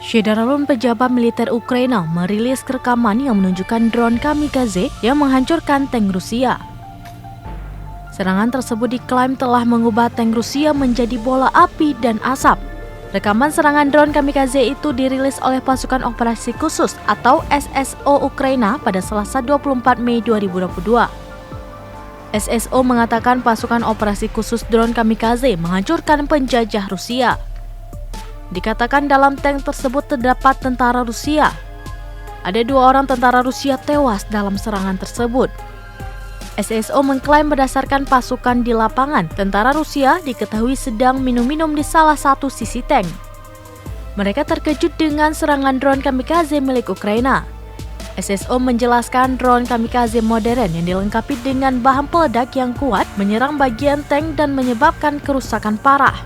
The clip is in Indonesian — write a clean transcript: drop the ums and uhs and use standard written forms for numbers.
Syederalun pejabat militer Ukraina merilis rekaman yang menunjukkan drone kamikaze yang menghancurkan tank Rusia. Serangan tersebut diklaim telah mengubah tank Rusia menjadi bola api dan asap. Rekaman serangan drone kamikaze itu dirilis oleh pasukan operasi khusus atau SSO Ukraina pada Selasa 24 Mei 2022. SSO mengatakan pasukan operasi khusus drone kamikaze menghancurkan penjajah Rusia. Dikatakan dalam tank tersebut terdapat tentara Rusia. Ada 2 orang tentara Rusia tewas dalam serangan tersebut. SSO mengklaim berdasarkan pasukan di lapangan, tentara Rusia diketahui sedang minum-minum di salah satu sisi tank. Mereka terkejut dengan serangan drone kamikaze milik Ukraina. SSO menjelaskan drone kamikaze modern yang dilengkapi dengan bahan peledak yang kuat menyerang bagian tank dan menyebabkan kerusakan parah.